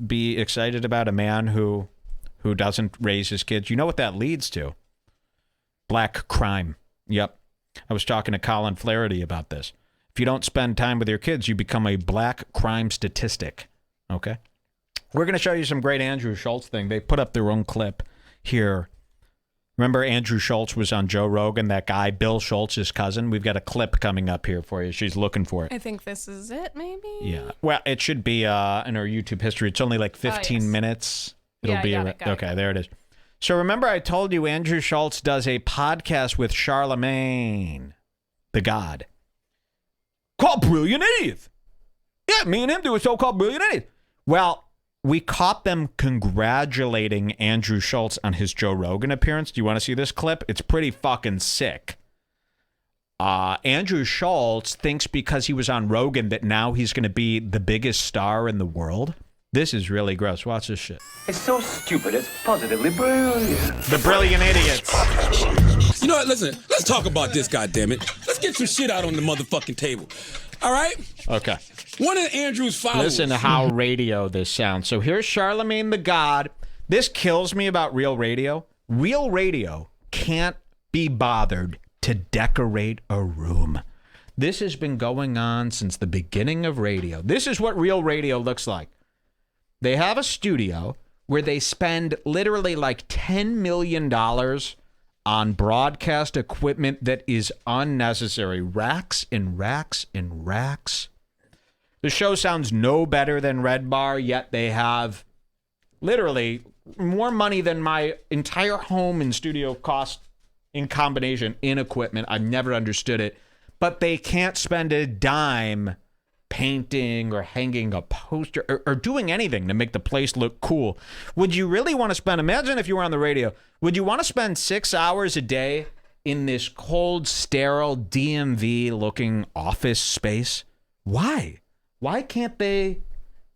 be excited about a man who doesn't raise his kids. You know what that leads to? Black crime. Yep. I was talking to Colin Flaherty about this. If you don't spend time with your kids, you become a black crime statistic. Okay? We're going to show you some great Andrew Schulz thing. They put up their own clip here. Remember Andrew Schulz was on Joe Rogan, that guy, Bill Schultz's cousin? We've got a clip coming up here for you. She's looking for it. I think this is it, maybe? Yeah. Well, it should be in our YouTube history. It's only like 15 minutes. It'll be okay, there it is. So remember I told you Andrew Schulz does a podcast with Charlamagne, the God, called Brilliant Idiots. Yeah, me and him do a show called Brilliant Idiots. Well, we caught them congratulating Andrew Schulz on his Joe Rogan appearance. Do you want to see this clip? It's pretty fucking sick. Andrew Schulz thinks because he was on Rogan that now he's going to be the biggest star in the world. This is really gross. Watch this shit. It's so stupid, it's positively brilliant. The Brilliant Idiots. You know what? Listen, let's talk about this, goddammit. Let's get some shit out on the motherfucking table. All right? Okay. One of Andrew's followers. Listen to how radio this sounds. So here's Charlamagne the God. This kills me about real radio. Real radio can't be bothered to decorate a room. This has been going on since the beginning of radio. This is what real radio looks like. They have a studio where they spend literally like $10 million on broadcast equipment that is unnecessary. Racks and racks and racks. The show sounds no better than Redbar, yet they have literally more money than my entire home and studio cost in combination in equipment. I've never understood it. But they can't spend a dime painting or hanging a poster or doing anything to make the place look cool. Would you really want to spend, imagine if you were on the radio, would you want to spend 6 hours a day in this cold, sterile, DMV-looking office space? Why? Why can't they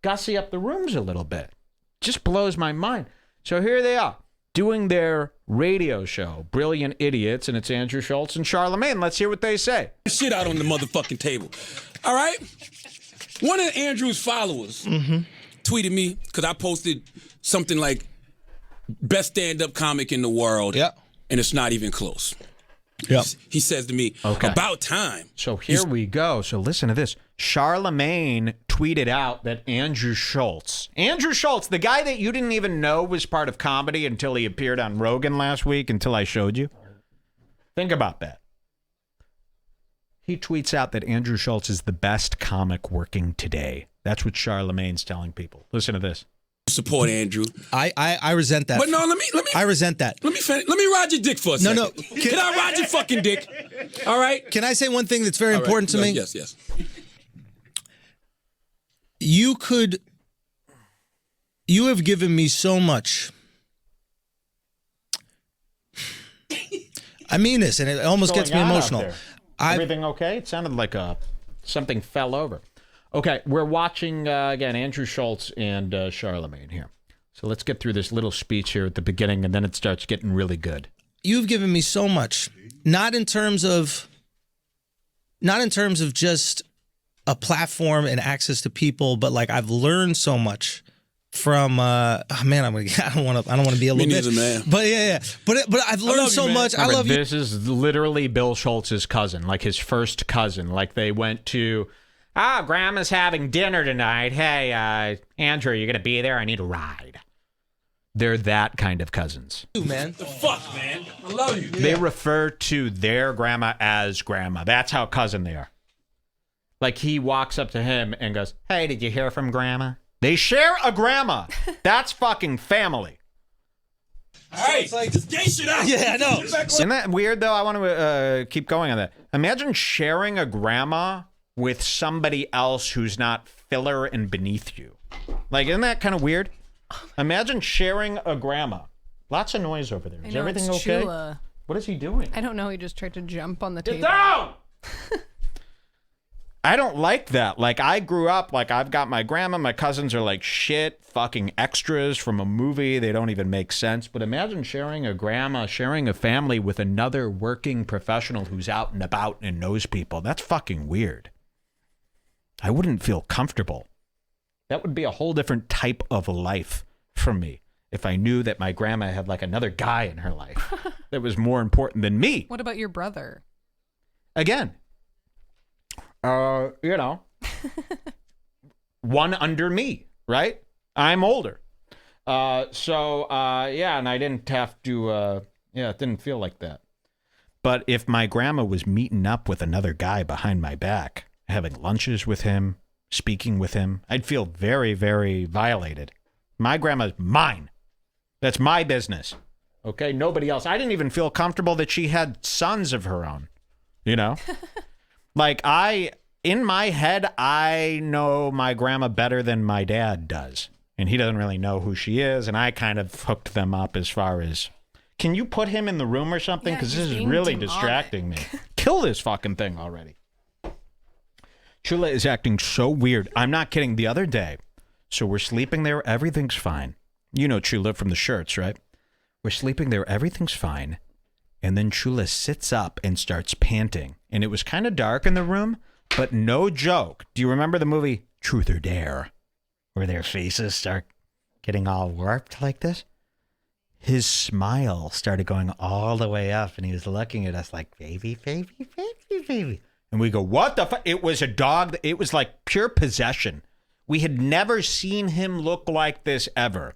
gussy up the rooms a little bit? Just blows my mind. So here they are, doing their radio show, Brilliant Idiots, and it's Andrew Schulz and Charlamagne. Let's hear what they say. Shit out on the motherfucking table. All right? One of Andrew's followers tweeted me because I posted something like best stand-up comic in the world. Yep. And it's not even close. Yep. He says to me, about time. So here we go. So listen to this. Charlamagne tweeted out that Andrew Schulz, the guy that you didn't even know was part of comedy until he appeared on Rogan last week, until I showed you. Think about that. He tweets out that Andrew Schulz is the best comic working today. That's what Charlamagne's telling people. Listen to this. Support Andrew. I resent that. But no, let me. I resent that. Let me ride your dick for a second. No. Can I ride your fucking dick? All right. Can I say one thing that's very important to me? Yes. You have given me so much. I mean this, and it almost gets me emotional. Everything okay? It sounded like something fell over. Okay, we're watching, again, Andrew Schulz and Charlamagne here. So let's get through this little speech here at the beginning, and then it starts getting really good. You've given me so much, not in terms of just a platform and access to people, but like I've learned so much from I don't want to be a little bit, man. But yeah. But I've learned so much. I love you. This is literally Bill Schultz's cousin, like his first cousin. Like they went to, Grandma's having dinner tonight. Hey, Andrew, you gonna be there? I need a ride. They're that kind of cousins. Man. The fuck, man. I love you. They refer to their grandma as grandma. That's how cousin they are. Like he walks up to him and goes, "Hey, did you hear from Grandma?" They share a grandma. That's fucking family. Hey, like, just gay shit out. Yeah, I know. Isn't that weird, though? I want to keep going on that. Imagine sharing a grandma with somebody else who's not filler and beneath you. Like, isn't that kind of weird? Imagine sharing a grandma. Lots of noise over there. Is everything okay? Chula. What is he doing? I don't know. He just tried to jump on the Get table. down! I don't like that. Like, I grew up, like, I've got my grandma, my cousins are like shit, fucking extras from a movie. They don't even make sense. But imagine sharing a grandma, sharing a family with another working professional who's out and about and knows people. That's fucking weird. I wouldn't feel comfortable. That would be a whole different type of life for me if I knew that my grandma had like another guy in her life that was more important than me. What about your brother? Again, you know, one under me, right? I'm older. Yeah, and I didn't have to, it didn't feel like that. But if my grandma was meeting up with another guy behind my back, having lunches with him, speaking with him, I'd feel very, very violated. My grandma's mine. That's my business. Okay? Nobody else. I didn't even feel comfortable that she had sons of her own. You know? Like, in my head, I know my grandma better than my dad does. And he doesn't really know who she is. And I kind of hooked them up as far as, can you put him in the room or something? Because this is really distracting me. Kill this fucking thing already. Chula is acting so weird. I'm not kidding. The other day, so we're sleeping there. Everything's fine. You know Chula from the shirts, right? We're sleeping there. Everything's fine. And then Chula sits up and starts panting. And it was kind of dark in the room, but no joke. Do you remember the movie Truth or Dare, where their faces start getting all warped like this? His smile started going all the way up, and he was looking at us like, baby, baby, baby, baby. And we go, what the fuck? It was a dog. It was like pure possession. We had never seen him look like this ever.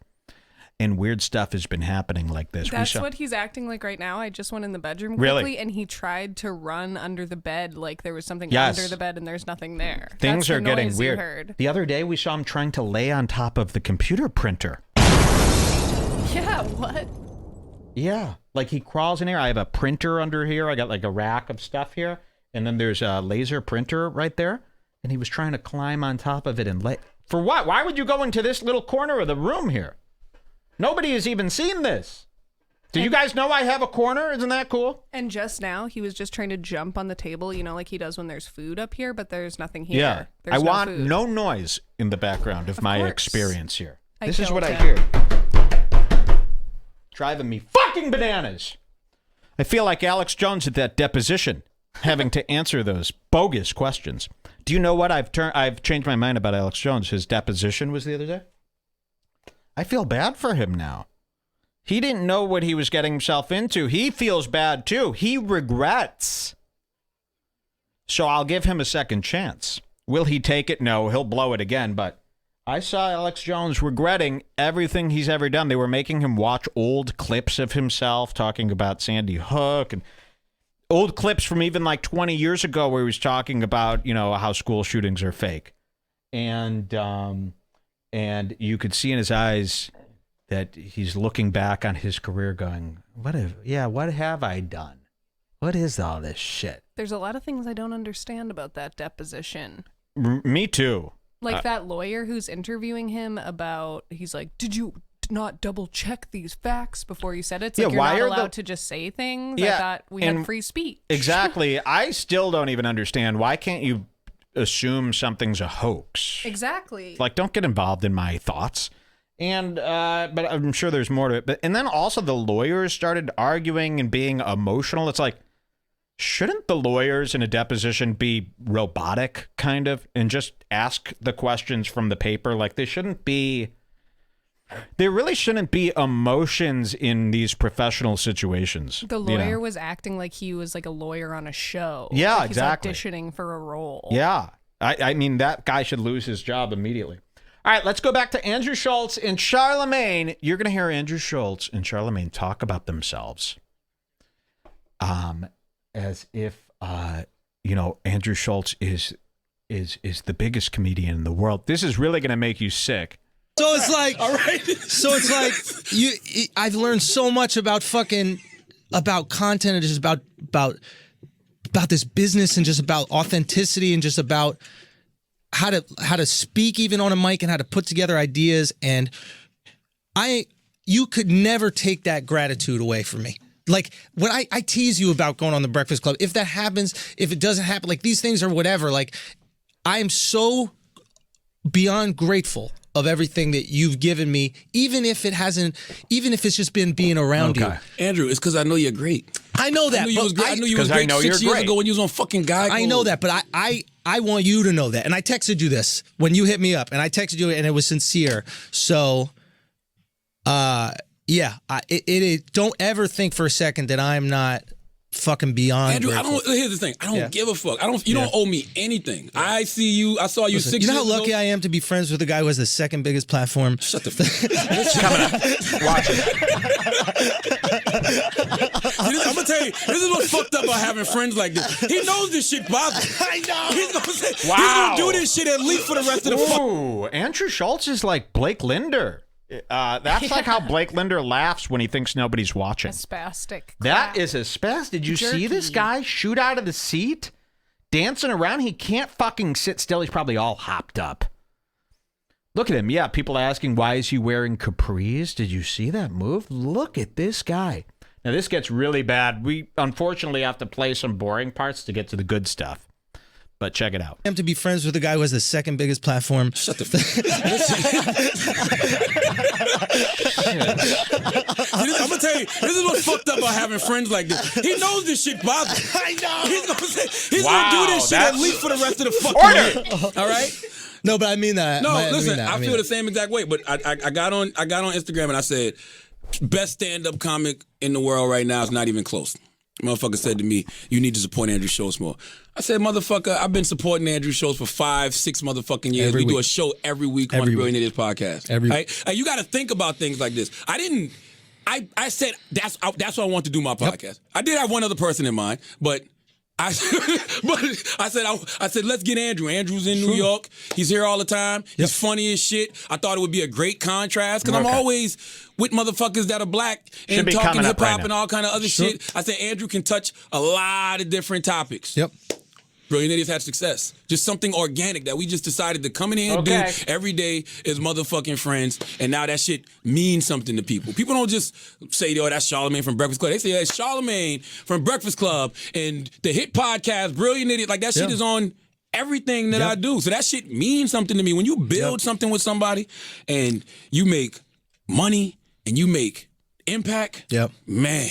And weird stuff has been happening like this. That's what he's acting like right now. I just went in the bedroom Really? quickly, and he tried to run under the bed like there was something Yes. under the bed, and there's nothing there. Things That's the are getting noise weird. You heard. The other day, we saw him trying to lay on top of the computer printer. Yeah, what? Yeah, like he crawls in here. I have a printer under here. I got like a rack of stuff here. And then there's a laser printer right there. And he was trying to climb on top of it and lay. For what? Why would you go into this little corner of the room here? Nobody has even seen this. Do you guys know I have a corner? Isn't that cool? And just now, he was just trying to jump on the table, you know, like he does when there's food up here, but there's nothing here. Yeah. There's I want food. no noise in the background of my course. experience here. I This is killed what I him. hear. Driving me fucking bananas. I feel like Alex Jones at that deposition, having to answer those bogus questions. Do you know what? I've changed my mind about Alex Jones. His deposition was the other day. I feel bad for him now. He didn't know what he was getting himself into. He feels bad too. He regrets. So I'll give him a second chance. Will he take it? No, he'll blow it again. But I saw Alex Jones regretting everything he's ever done. They were making him watch old clips of himself talking about Sandy Hook and old clips from even like 20 years ago where he was talking about, you know, how school shootings are fake. And you could see in his eyes that he's looking back on his career going, what have I done? What is all this shit? There's a lot of things I don't understand about that deposition. Me too. Like that lawyer who's interviewing him about, he's like, did you not double check these facts before you said it? It's like why you're are not the- allowed to just say things. Yeah, I thought we and had free speech. Exactly. I still don't even understand. Why can't you assume something's a hoax? Exactly. Like, don't get involved in my thoughts. And but I'm sure there's more to it. And then also the lawyers started arguing and being emotional. It's like, shouldn't the lawyers in a deposition be robotic, kind of, and just ask the questions from the paper? Like, there really shouldn't be emotions in these professional situations. The lawyer you know? was acting like he was like a lawyer on a show. Yeah, like exactly. He's auditioning for a role. Yeah. I mean, that guy should lose his job immediately. All right, let's go back to Andrew Schulz and Charlamagne. You're going to hear Andrew Schulz and Charlamagne talk about themselves. As if, Andrew Schulz is the biggest comedian in the world. This is really going to make you sick. So it's like, All right. so it's like I've learned so much about content and just about this business and just about authenticity and just about how to speak even on a mic and how to put together ideas. And you could never take that gratitude away from me. Like when I tease you about going on the Breakfast Club, if that happens, if it doesn't happen, like these things or whatever, like I am so beyond grateful of everything that you've given me, even if it's just been being around you. Andrew, it's because I know you're great. I know that. I knew you was great. I knew you was 'Cause I great know 6 you're years great. ago when you was on fucking Guy I Code. know that, but I want you to know that. And I texted you this when you hit me up, and I texted you, and it was sincere. So, yeah, don't ever think for a second that I'm not fucking beyond. Andrew, grateful. here's the thing. I don't give a fuck. You don't owe me anything. I see you. I saw you Listen, 6 you know years how lucky ago. I am to be friends with the guy who has the second biggest platform? Shut the fuck up. Coming up. Watch it. I'm gonna tell you, this is what's fucked up about having friends like this. He knows this shit bothers him. I know. He's gonna Wow. do this shit at least for the rest of the fuck. Ooh, Andrew Schulz is like Blake Linder. That's like how Blake Linder laughs when he thinks nobody's watching. A spastic. That clap. is a spaz. Did you see this Jerky. guy shoot out of the seat? Dancing around? He can't fucking sit still. He's probably all hopped up. Look at him. Yeah, people asking, why is he wearing capris? Did you see that move? Look at this guy. Now, this gets really bad. We unfortunately have to play some boring parts to get to the good stuff. But check it out. I am to be friends with the guy who has the second biggest platform. Shut the fuck up. I'm gonna tell you, this is what's fucked up about having friends like this. He knows this shit bothers him. I know. He's gonna do this shit at least for the rest of the fucking year. All right? No, but I mean that. No, I listen, mean that. I mean feel that. the same exact way. But I got on Instagram and I said, best stand-up comic in the world right now is not even close. Motherfucker said to me, you need to support Andrew Schulz more. I said, motherfucker, I've been supporting Andrew Schulz for 5-6 motherfucking years. Every We do week. a show every week on Every Brilliant week. Idiots podcast. Every right? And you got to think about things like this. I said that's what I want to do my podcast. I did have one other person in mind, but I said let's get Andrew. Andrew's in New York. He's here all the time. He's funny as shit. I thought it would be a great contrast because I'm always with motherfuckers that are black and Should be talking coming hip up right hop now. and all kind of other shit. I said Andrew can touch a lot of different topics. Yep. Brilliant Idiots had success. Just something organic that we just decided to come in here and Okay. do every day as motherfucking friends. And now that shit means something to people. People don't just say, yo, that's Charlamagne from Breakfast Club. They say, it's Charlamagne from Breakfast Club and the hit podcast, Brilliant Idiot. Like that shit is on everything that I do. So that shit means something to me. When you build something with somebody and you make money and you make impact, man.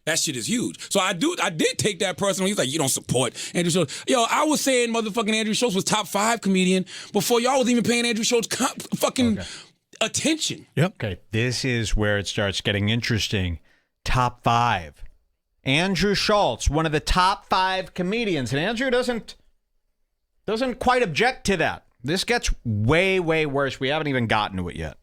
That shit is huge. So I did take that personally. He's like, you don't support Andrew Schulz. Yo, I was saying motherfucking Andrew Schulz was top 5 comedian before y'all was even paying Andrew Schulz fucking attention. Yep. Okay, this is where it starts getting interesting. Top 5. Andrew Schulz, one of the top 5 comedians. And Andrew doesn't quite object to that. This gets way, way worse. We haven't even gotten to it yet.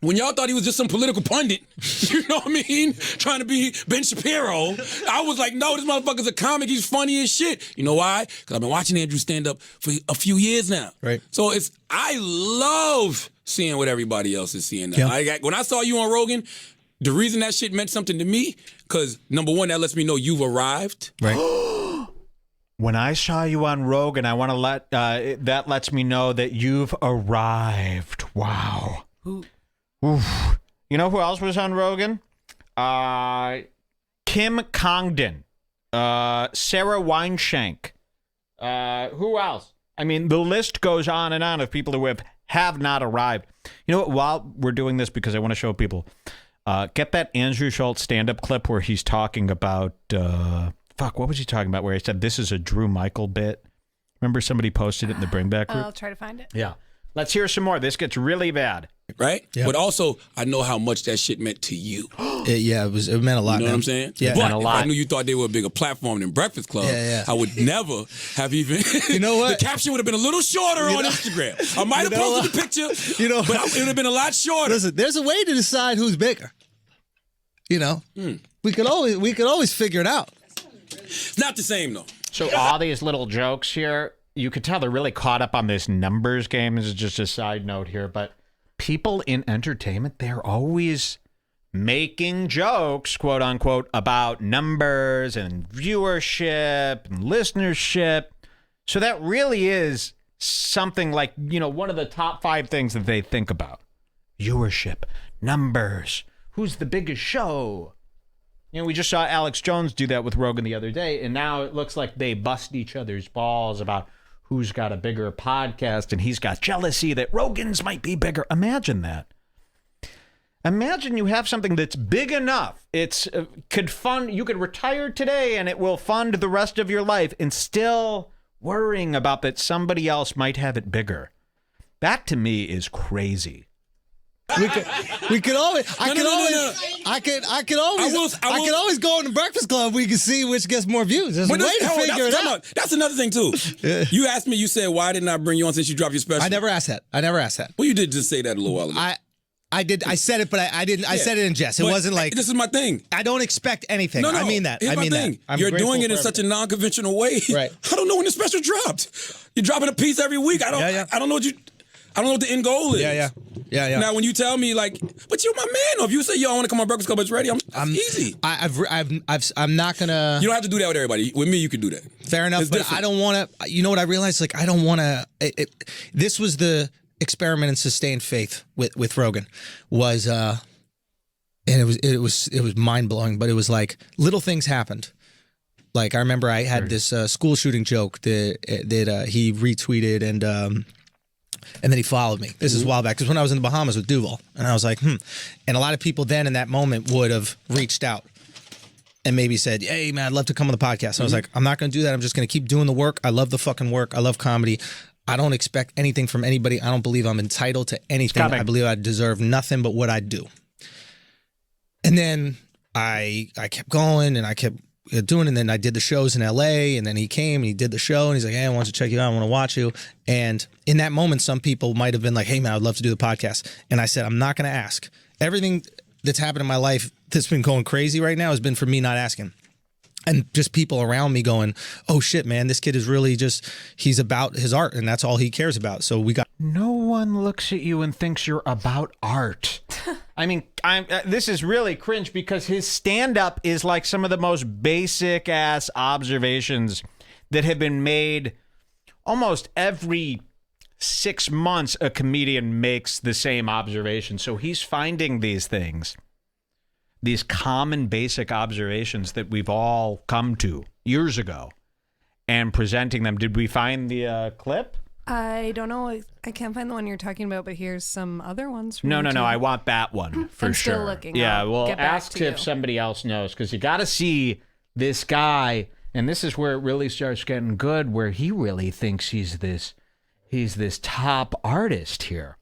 When y'all thought he was just some political pundit, you know what I mean? Trying to be Ben Shapiro. I was like, no, this motherfucker's a comic. He's funny as shit. You know why? Because I've been watching Andrew stand up for a few years now. Right. So I love seeing what everybody else is seeing now. When I saw you on Rogan, the reason that shit meant something to me, because number one, that lets me know you've arrived. Right. When I saw you on Rogan, I want to that lets me know that you've arrived. Wow. Oof. You know who else was on Rogan? Kim Congdon, Sarah Weinshank. Who else? I mean, the list goes on and on of people who have not arrived. You know what? While we're doing this, because I want to show people, get that Andrew Schulz stand-up clip where he's talking about, what was he talking about? Where he said, this is a Drew Michael bit. Remember somebody posted it in the Bring Back group? I'll try to find it. Yeah. Let's hear some more. This gets really bad. Right? Yeah. But also, I know how much that shit meant to you. It meant a lot. You know man. what I'm saying? Yeah. But meant a lot. if I knew you thought they were a bigger platform than Breakfast Club, I would never have even. You know what? The caption would have been a little shorter on Instagram. I might have posted the picture, You know, but it would have been a lot shorter. Listen, there's a way to decide who's bigger. You know, we could always figure it out. It's not the same though. So all these little jokes here, you could tell they're really caught up on this numbers game. This is just a side note here, but people in entertainment, they're always making jokes, quote unquote, about numbers and viewership and listenership. So that really is something like, one of the top 5 things that they think about. Viewership, numbers, who's the biggest show? We just saw Alex Jones do that with Rogan the other day, and now it looks like they bust each other's balls about who's got a bigger podcast, and he's got jealousy that Rogan's might be bigger. Imagine that. Imagine you have something that's big enough. It's you could retire today, and it will fund the rest of your life, and still worrying about that somebody else might have it bigger. That to me is crazy. We could always. I could always go in the Breakfast Club. We can see which gets more views. There's a way to figure it out. That's another thing too. You asked me. You said, "Why didn't I bring you on since you dropped your special?" I never asked that. Well, you did just say that a little while ago. I did. I said it, but I didn't. I said it in jest. It wasn't like. This is my thing. I don't expect anything. No, I mean that. Here's I mean my thing. that. You're doing it in such a non-conventional way. Right. I don't know when the special dropped. You're dropping a piece every week. I don't know what you. I don't know what the end goal is. Yeah. Now, when you tell me like, but you're my man. Though. If you say, "Yo, I want to come on Breakfast Club," it's ready. I'm easy. I'm not gonna. You don't have to do that with everybody. With me, you can do that. Fair enough, but I don't want to. You know what I realized? Like, I don't want to. This was the experiment in sustained faith with Rogan, was and it was mind blowing. But it was like little things happened. Like I remember I had this school shooting joke that he retweeted and then he followed me. This is a while back, because when I was in the Bahamas with Duval, and I was like, And a lot of people then in that moment would have reached out and maybe said, "Hey, man, I'd love to come on the podcast." And I was like, I'm not going to do that. I'm just going to keep doing the work. I love the fucking work. I love comedy. I don't expect anything from anybody. I don't believe I'm entitled to anything. I believe I deserve nothing but what I do. And then I kept going, and I kept doing, and then I did the shows in LA, and then he came and he did the show, and he's like, "Hey, I want to check you out. I want to watch you." And in that moment, some people might have been like, "Hey, man, I'd love to do the podcast." And I said, I'm not going to ask. Everything that's happened in my life that's been going crazy right now has been for me not asking. And just people around me going, "Oh shit, man, this kid is really he's about his art, and that's all he cares about." So we got. No one looks at you and thinks you're about art. I mean, this is really cringe, because his stand-up is like some of the most basic-ass observations that have been made almost every 6 months. A comedian makes the same observation. So he's finding these things, these common basic observations that we've all come to years ago, and presenting them. Did we find the clip? I don't know. I can't find the one you're talking about, but here's some other ones. No. I want that one for I'm sure. still looking. Yeah, well, get back ask to if you. somebody else knows, because you got to see this guy, and this is where it really starts getting good, where he really thinks he's this top artist here.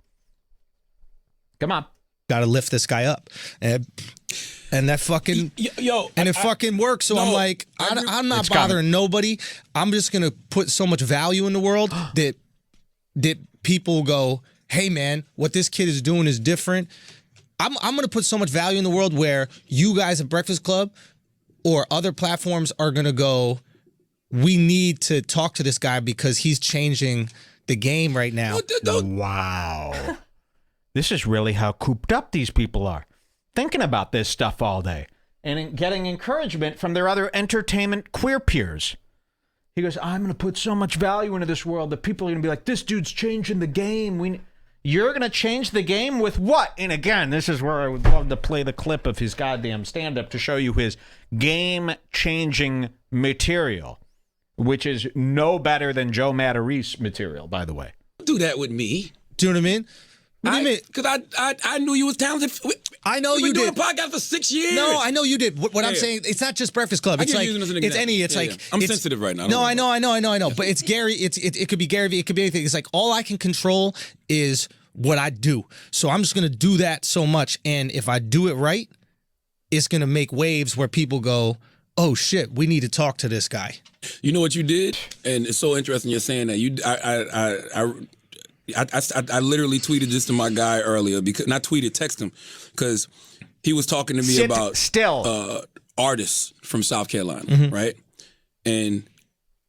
Come on. Got to lift this guy up. And that fucking it fucking works. So I'm like, I'm not bothering nobody. I'm just gonna put so much value in the world that people go, "Hey man, what this kid is doing is different." I'm gonna put so much value in the world where you guys at Breakfast Club or other platforms are gonna go, "We need to talk to this guy because he's changing the game right now." Wow. This is really how cooped up these people are, thinking about this stuff all day and getting encouragement from their other entertainment queer peers. He goes, "I'm going to put so much value into this world that people are going to be like, this dude's changing the game. You're going to change the game with what?" And again, this is where I would love to play the clip of his goddamn stand-up to show you his game-changing material, which is no better than Joe Matarese material, by the way. Do that with me. Do you know what I mean? What do you mean? Because I knew you was talented. I know you did. We've been doing a podcast for 6 years. No, I know you did. What I'm saying, it's not just Breakfast Club. It's like it's any. It's like I'm sensitive right now. No, I know. But it's Gary. It could be Gary Vee. It could be anything. It's like all I can control is what I do. So I'm just gonna do that so much, and if I do it right, it's gonna make waves where people go, "Oh shit, we need to talk to this guy." You know what you did, and it's so interesting you're saying that. I literally tweeted this to my guy earlier, because not tweeted, text him, because he was talking to me about artists from South Carolina, right? And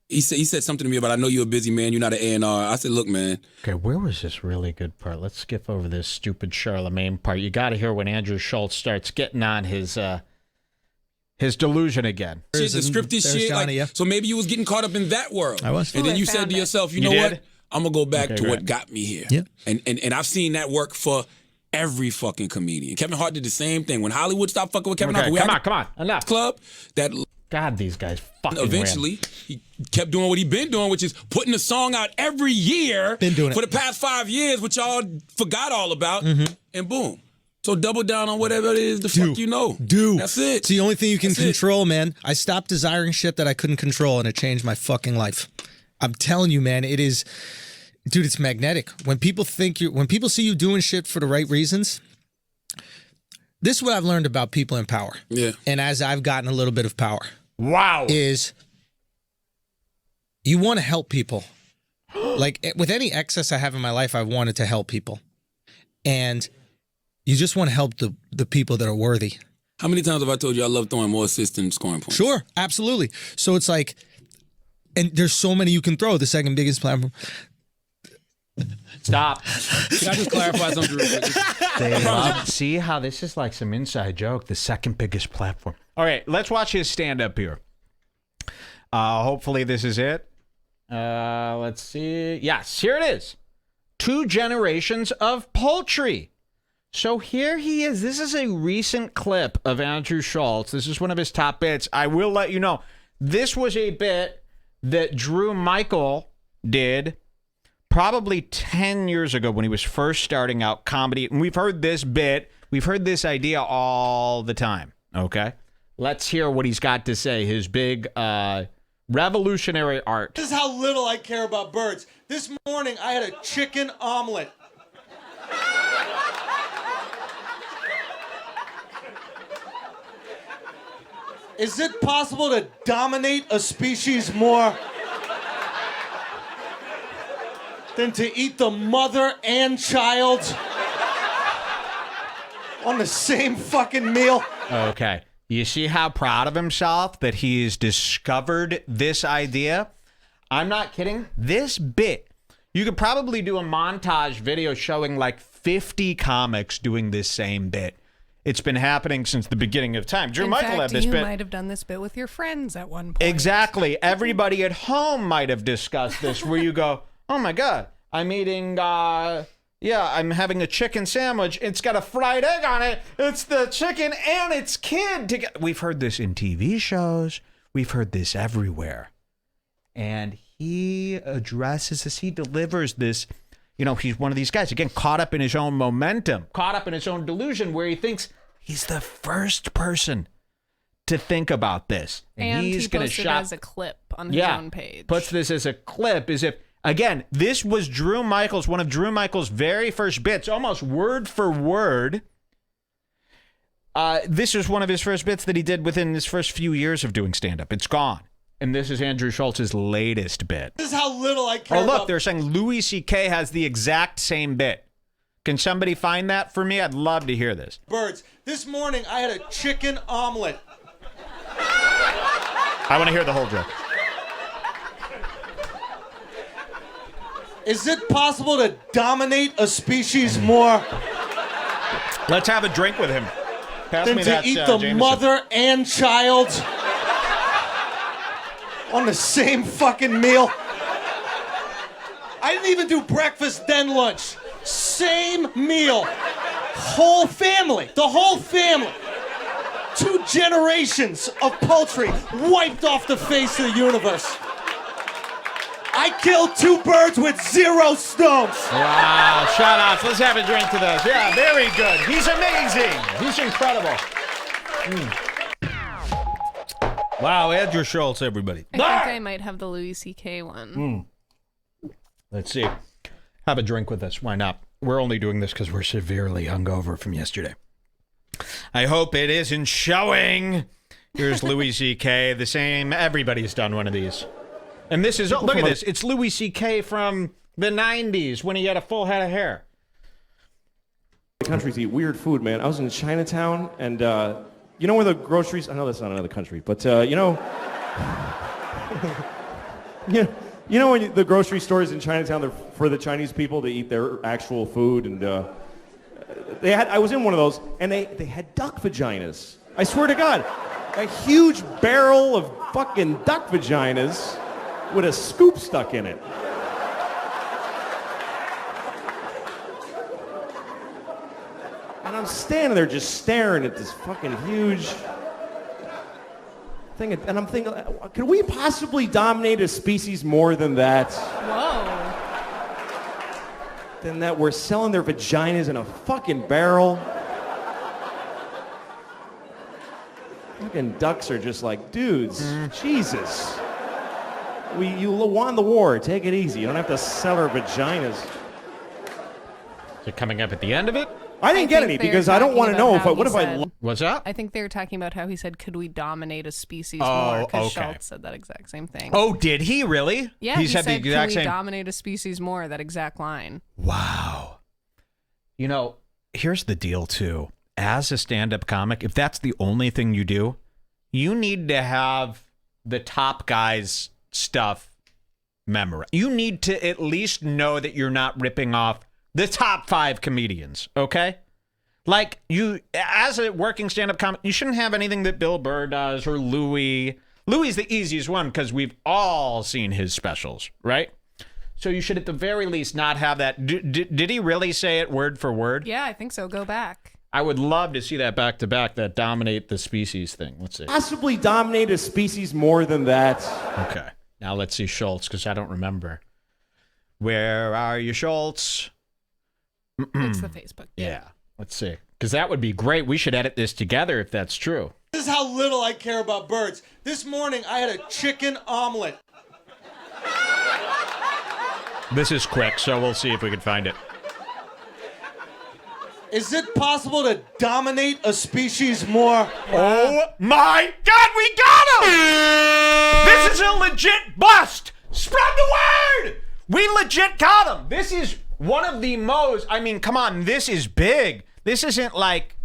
he said something to me about, "I know you're a busy man, you're not an A&R." I said, "Look, man." Okay, where was this really good part? Let's skip over this stupid Charlamagne part. You got to hear when Andrew Schulz starts getting on his delusion again. The scripted shit. Johnny, yeah. So maybe you was getting caught up in that world. I was. And then you said to yourself, you know what? I'm going to go back to what got me here. Yeah. And I've seen that work for every fucking comedian. Kevin Hart did the same thing. When Hollywood stopped fucking with Kevin Hart. Come on. Enough. Club, that God, these guys fucking eventually he kept doing what he been doing, which is putting a song out every year been doing for it the past 5 years, which y'all forgot all about, and boom. So double down on whatever it is the fuck you know. That's it. It's the only thing you can control, man. I stopped desiring shit that I couldn't control, and it changed my fucking life. I'm telling you, man, it is, dude, it's magnetic. When people see you doing shit for the right reasons, this is what I've learned about people in power. Yeah. And as I've gotten a little bit of power. Wow. Is you want to help people. Like with any excess I have in my life, I wanted to help people. And you just want to help the people that are worthy. How many times have I told you I love throwing more assists than scoring points? Sure, absolutely. So it's like, and there's so many you can throw. The second biggest platform. Stop. Can I just clarify something real quick? See how this is like some inside joke. The second biggest platform. All right, let's watch his stand up here. Hopefully this is it. Let's see. Yes, here it is. 2 generations of poultry. So here he is. This is a recent clip of Andrew Schulz. This is one of his top bits. I will let you know. This was a bit that Drew Michael did probably 10 years ago when he was first starting out comedy. And we've heard this bit. We've heard this idea all the time. Okay? Let's hear what he's got to say. His big revolutionary art. This is how little I care about birds. This morning I had a chicken omelet. Is it possible to dominate a species more than to eat the mother and child on the same fucking meal? Okay. You see how proud of himself that he's discovered this idea? I'm not kidding. This bit, you could probably do a montage video showing like 50 comics doing this same bit. It's been happening since the beginning of time. Drew Michael had this you bit. might have done this bit with your friends at one point. Exactly. Everybody at home might have discussed this where you go, oh my God, I'm eating, I'm having a chicken sandwich. It's got a fried egg on it. It's the chicken and its kid together. We've heard this in TV shows. We've heard this everywhere. And he addresses this. He delivers this. You know, he's one of these guys, again, caught up in his own momentum, caught up in his own delusion where he thinks he's the first person to think about this. And he's he going to posted it as a clip on his own page. Puts this as a clip as if, again, this was Drew Michael's, one of Drew Michael's very first bits, almost word for word. This was one of his first bits that he did within his first few years of doing stand-up. It's gone. And this is Andrew Schulz's latest bit. This is how little I care Oh, look, about they're saying Louis C.K. has the exact same bit. Can somebody find that for me? I'd love to hear this. birds. This morning I had a chicken omelet. I want to hear the whole joke. Is it possible to dominate a species more Let's have a drink with him. Pass than me to that, eat the Jameson. mother and child on the same fucking meal? I didn't even do breakfast then lunch. Same meal. Whole family. The whole family. 2 generations of poultry wiped off the face of the universe. I killed 2 birds with 0 stones. Wow, shout outs. Let's have a drink to those. Yeah, very good. He's amazing. He's incredible. Wow, Andrew Schulz, everybody. I think I might have the Louis C.K. one. Let's see. Have a drink with us. Why not? We're only doing this because we're severely hungover from yesterday. I hope it isn't showing. Here's Louis C.K. The same. Everybody's done one of these. And this is, oh, look at this. It's Louis C.K. from the 90s when he had a full head of hair. Countries eat weird food, man. I was in Chinatown, and you know where the groceries... I know that's not another country, but you know... You know when the grocery stores in Chinatown, they're for the Chinese people to eat their actual food, and I was in one of those, and they had duck vaginas. I swear to God, a huge barrel of fucking duck vaginas with a scoop stuck in it. And I'm standing there just staring at this fucking huge thing, and I'm thinking, could we possibly dominate a species more than that? Whoa. Than that we're selling their vaginas in a fucking barrel? Fucking ducks are just like, dudes, Jesus. You won the war. Take it easy. You don't have to sell our vaginas. Is it coming up at the end of it? I didn't get any because I don't want to know what if I. What's up? I think they were talking about how he said, "Could we dominate a species Oh, more?" Because okay. Schulz said that exact same thing. Oh, did he really? Yeah, he said the exact "Can we same. dominate a species more?" That exact line. Wow. You know, here's the deal too. As a stand-up comic, if that's the only thing you do, you need to have the top guys' stuff memorized. You need to at least know that you're not ripping off the top 5 comedians, okay? Like, you, as a working stand-up comic, you shouldn't have anything that Bill Burr does or Louis. Louis is the easiest one because we've all seen his specials, right? So you should at the very least not have that. Did he really say it word for word? Yeah, I think so. Go back. I would love to see that back-to-back, that dominate the species thing. Let's see. Possibly dominate a species more than that. Okay. Now let's see Schulz, because I don't remember. Where are you, Schulz? It's the Facebook. Yeah. Let's see. Because that would be great. We should edit this together if that's true. This is how little I care about birds. This morning, I had a chicken omelet. This is quick, so we'll see if we can find it. Is it possible to dominate a species more? Oh my God, we got him! This is a legit bust! Spread the word! We legit got him! This is one of the most, I mean, come on, this is big. This isn't like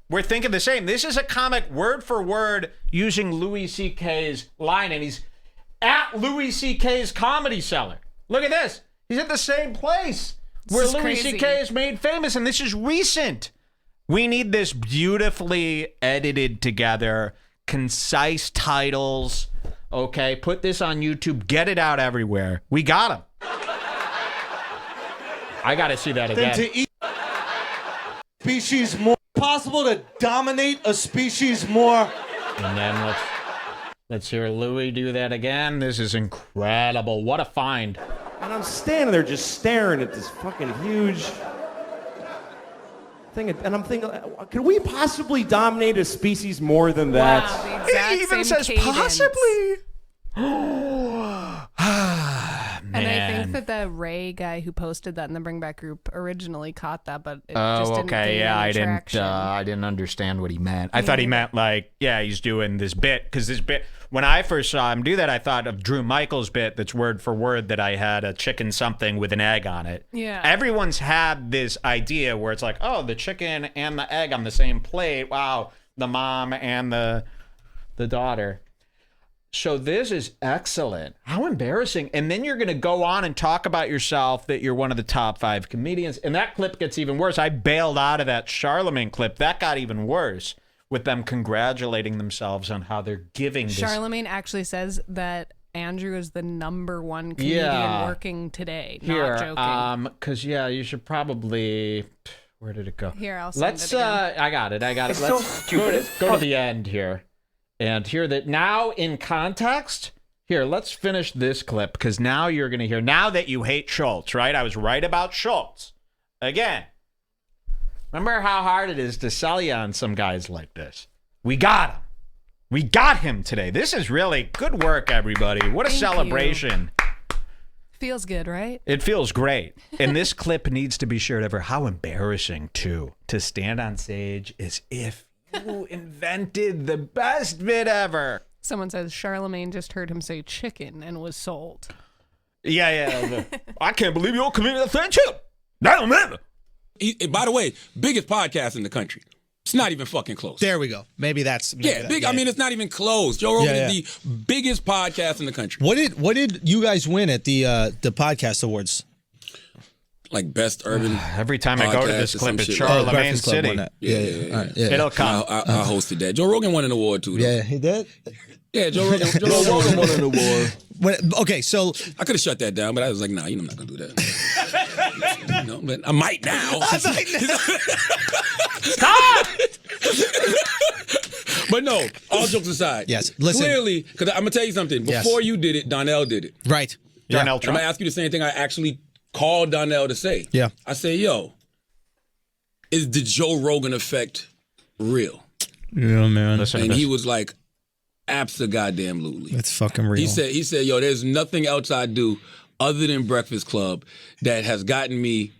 we're thinking the same. This is a comic word for word using Louis C.K.'s line, and he's at Louis C.K.'s Comedy Cellar. Look at this. He's at the same place where Louis C.K. is made famous, and this is recent. We need this beautifully edited together, concise titles. Okay, put this on YouTube. Get it out everywhere. We got him. I got to see that again. Then to eat species more. Possible to dominate a species more. And then let's hear Louis do that again. This is incredible. What a find. And I'm standing there just staring at this fucking huge thing. And I'm thinking, could we possibly dominate a species more than that? Wow, the exact He even same says cadence. possibly. And I think that the Ray guy who posted that in the Bring Back group originally caught that, but it just didn't gain any traction. I didn't understand what he meant. I thought he meant like, yeah, he's doing this bit, because this bit, when I first saw him do that, I thought of Drew Michaels' bit that's word for word that I had a chicken something with an egg on it. Yeah. Everyone's had this idea where it's like, oh, the chicken and the egg on the same plate. Wow, the mom and the daughter. So this is excellent. How embarrassing. And then you're going to go on and talk about yourself that you're one of the top 5 comedians. And that clip gets even worse. I bailed out of that Charlamagne clip. That got even worse with them congratulating themselves on how they're giving this. Charlamagne actually says that Andrew is the #1 comedian working today. Not joking. Because, you should probably... Where did it go? Here, I'll send Let's, it again. I got it. It's Let's so stupid. go to the end here. And hear that now in context. Here, let's finish this clip, because now you're going to hear, now that you hate Schulz, right? I was right about Schulz. Again, remember how hard it is to sell you on some guys like this. We got him. We got him today. This is really good work, everybody. What a Thank celebration. Feels good, right? It feels great. And this clip needs to be shared ever. How embarrassing, too, to stand on stage as if you invented the best bit ever. Someone says Charlamagne just heard him say chicken and was sold. Yeah. I can't believe you're committing a thing, too. I don't remember. By the way, biggest podcast in the country. It's not even fucking close. There we go. Maybe that's I mean, it's not even close. Joe Rogan is the biggest podcast in the country. What did you guys win at the podcast awards? Like best urban. Every time I go to this podcast or clip, some it's shit. Charlamagne Breakfast Club City. won that. Yeah. All right, yeah. It'll come. I hosted that. Joe Rogan won an award too. Though. Yeah, he did. Yeah, Joe Rogan won an award. Okay, so I could have shut that down, but I was like, nah, I'm not gonna do that. But I might now. Stop! But no, all jokes aside. Yes, listen. Clearly, because I'm gonna tell you something. Yes. Before you did it, Donnell did it. right. Darnell I'm Trump. gonna ask you the same thing I actually called Donnell to say. Yeah. I say, yo, is the Joe Rogan effect real? Yeah, man. Listen to And this. he was like, Abso-goddamn-lutely. It's fucking real. He said, yo, there's nothing else I do other than Breakfast Club that has gotten me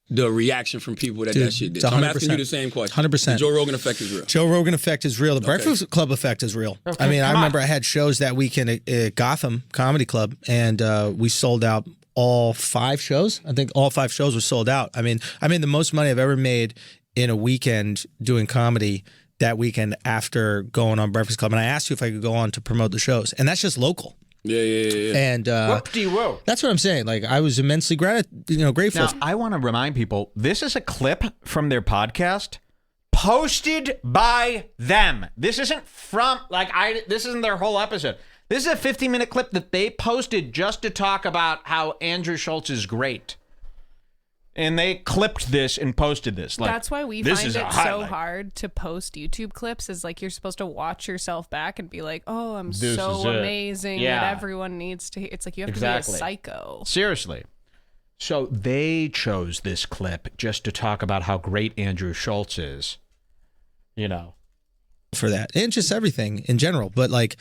the reaction from people that shit did. So I'm asking you the same question. 100%. The Joe Rogan effect is real. Joe Rogan effect is real. The Breakfast Club effect is real. Okay, I mean, I remember I had shows that weekend at Gotham Comedy Club, and we sold out all 5 shows. I think all 5 shows were sold out. I mean, I made the most money I've ever made in a weekend doing comedy that weekend after going on Breakfast Club. And I asked you if I could go on to promote the shows, and that's just local. Yeah. And Whoop-de-whoa. that's what I'm saying. Like, I was immensely grateful. Now, I want to remind people, this is a clip from their podcast posted by them. This isn't from, this isn't their whole episode. This is a 15-minute clip that they posted just to talk about how Andrew Schulz is great. And they clipped this and posted this. Like, that's why we this find is it a so highlight. hard to post YouTube clips. Is like you're supposed to watch yourself back and be like, "Oh, I'm This is so it. amazing Yeah. that everyone needs to." It's like you have to be a psycho. Seriously. So they chose this clip just to talk about how great Andrew Schulz is. You know. For that, and just everything in general. But like,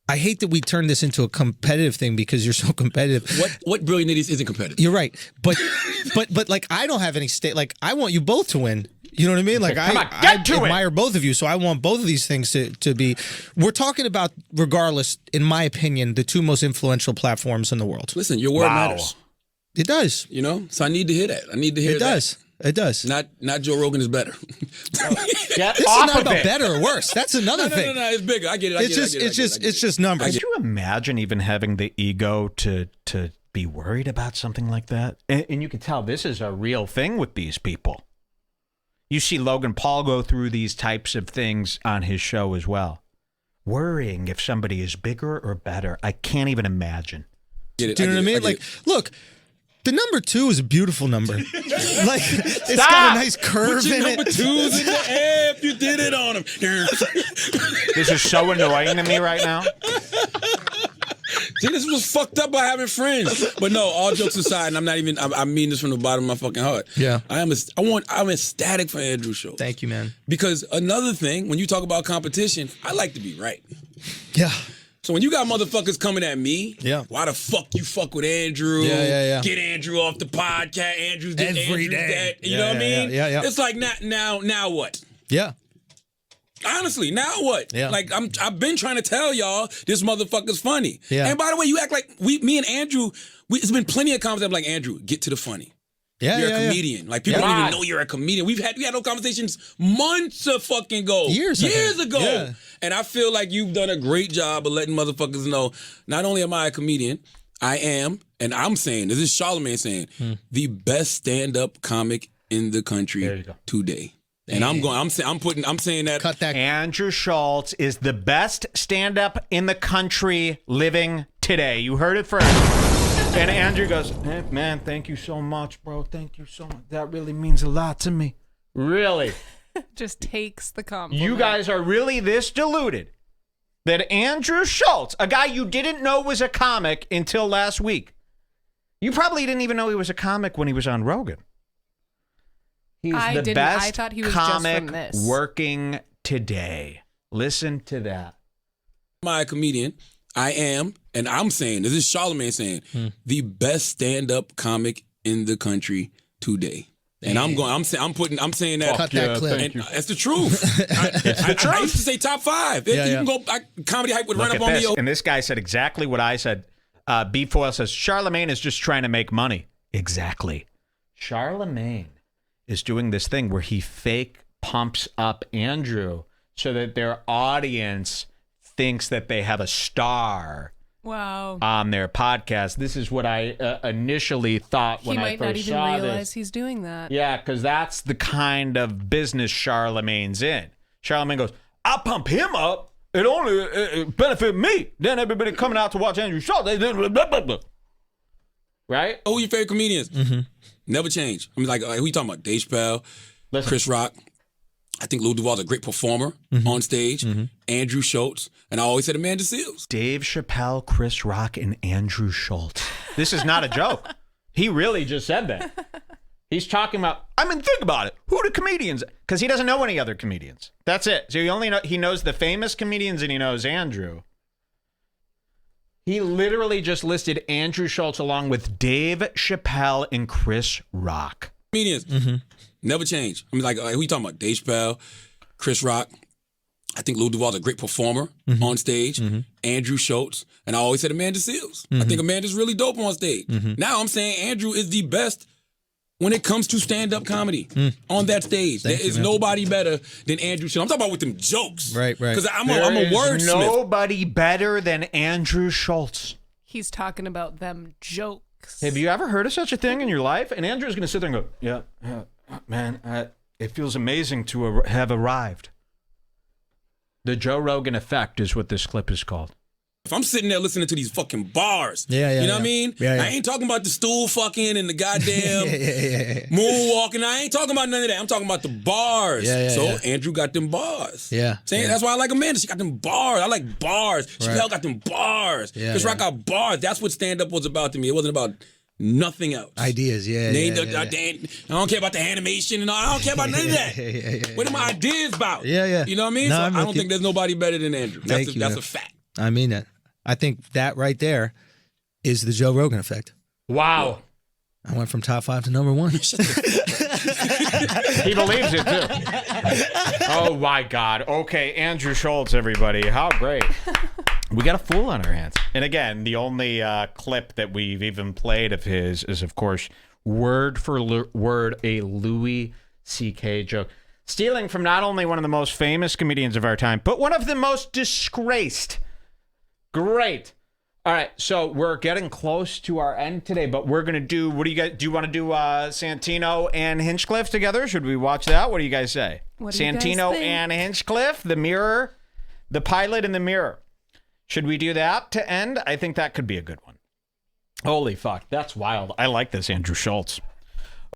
I hate that we turn this into a competitive thing because you're so competitive. What Brilliant Idiots isn't competitive? You're right, but like I don't have any stake. Like I want you both to win. You know what I mean? Like Come on, I get to it. admire both of you, so I want both of these things to be. We're talking about, regardless, in my opinion, the 2 most influential platforms in the world. Listen, your word matters. It does. You know, so I need to hear that. I need to hear It that. does. It does. Not Joe Rogan is better. Get This is off not of about it. better or worse. That's another thing. No, it's bigger. I get it. It's just numbers. Could you imagine even having the ego to be worried about something like that? And you can tell this is a real thing with these people. You see Logan Paul go through these types of things on his show as well. Worrying if somebody is bigger or better. I can't even imagine. Do you know what I mean? Like, look, the number 2 is a beautiful number. Like, it's got a nice curve Put your in number it. 2s in the air if you did it on them. This is so annoying to me right now. See, this was fucked up by having friends. But no, all jokes aside, and I mean this from the bottom of my fucking heart. Yeah. I'm ecstatic for Andrew Schulz. Thank you, man. Because another thing, when you talk about competition, I like to be right. Yeah. So when you got motherfuckers coming at me, why the fuck you fuck with Andrew? Yeah. Get Andrew off the podcast. Andrew's this, Every Andrew's day. that. You know what I mean? Yeah. It's like now what? Yeah. Honestly, now what? Yeah. Like I've been trying to tell y'all this motherfucker's funny. Yeah. And by the way, you act like me and Andrew. It's been plenty of conversations. I'm like, Andrew, get to the funny. Yeah, You're yeah, a yeah. comedian. Like people don't even know you're a comedian. We had those conversations months of fucking ago. Years ago. Yeah. And I feel like you've done a great job of letting motherfuckers know, not only am I a comedian, I am, and I'm saying, this is Charlamagne saying, the best stand-up comic in the country today. And I'm saying that. Cut that. Andrew Schulz is the best stand-up in the country living today. You heard it first. And Andrew goes, hey, man, thank you so much, bro. Thank you so much. That really means a lot to me. Really? Just takes the compliment. You guys are really this deluded that Andrew Schulz, a guy you didn't know was a comic until last week. You probably didn't even know he was a comic when he was on Rogan. He's the best I thought he was comic just from this. working today. Listen to that. Am I a comedian? I am, and I'm saying, this is Charlamagne saying, the best stand-up comic in the country today. And I'm saying that. Cut that clip. And that's the truth. I used to say top 5. You can go. Comedy Hype would Look run at up on this. me. And this guy said exactly what I said. B Foyle says, Charlamagne is just trying to make money. Exactly. Charlamagne is doing this thing where he fake pumps up Andrew so that their audience thinks that they have a star on their podcast. This is what I initially thought when I first saw this. He might not even realize he's doing that. Yeah, because that's the kind of business Charlamagne's in. Charlamagne goes, I pump him up. It only benefit me. Then everybody coming out to watch Andrew Schulz. Right? Who are your favorite comedians? Never change. I mean, like, who you talking about? Dave Chappelle, Chris Rock. I think Lou Duval's a great performer on stage. Andrew Schulz. And I always said Amanda Seales. Dave Chappelle, Chris Rock, and Andrew Schulz. This is not a joke. He really just said that. He's talking about, I mean, think about it. Who do comedians? Because he doesn't know any other comedians. That's it. So he knows the famous comedians and he knows Andrew. He literally just listed Andrew Schulz along with Dave Chappelle and Chris Rock. Comedians never change. I mean, like, who you talking about? Dave Chappelle, Chris Rock. I think Lou Duval's a great performer on stage. Andrew Schulz. And I always said Amanda Seales. I think Amanda's really dope on stage. Now I'm saying Andrew is the best when it comes to stand-up comedy on that stage. There is nobody better than Andrew Schulz. I'm talking about with them jokes. Right. Because I'm a wordsmith. Nobody better than Andrew Schulz. He's talking about them jokes. Have you ever heard of such a thing in your life? And Andrew's going to sit there and go, yeah, man, it feels amazing to have arrived. The Joe Rogan effect is what this clip is called. If I'm sitting there listening to these fucking bars, you know what I mean? Yeah. I ain't talking about the stool fucking and the goddamn moonwalking. I ain't talking about none of that. I'm talking about the bars. Andrew got them bars. That's why I like Amanda. She got them bars. I like bars. Chappelle got them bars. Chris Rock got bars. That's what stand-up was about to me. It wasn't about nothing else. Ideas, I don't care about the animation and all. I don't care about none of that. What are my ideas about? You know what I mean? No, so I don't think there's nobody better than Andrew. That's a fact. I mean that. I think that right there is the Joe Rogan effect. Wow. I went from top 5 to number 1. He believes it, too. Oh, my God. Okay, Andrew Schulz, everybody. How great. We got a fool on our hands. And again, the only clip that we've even played of his is, of course, word for word a Louis C.K. joke. Stealing from not only one of the most famous comedians of our time, but one of the most disgraced. Great. All right, so we're getting close to our end today, but we're going to do, what do you guys, do you want to do Santino and Hinchcliffe together? Should we watch that? What do you guys say? Santino and Hinchcliffe, The Mirror, the pilot in The Mirror. Should we do that to end? I think that could be a good one. Holy fuck, that's wild. I like this, Andrew Schulz.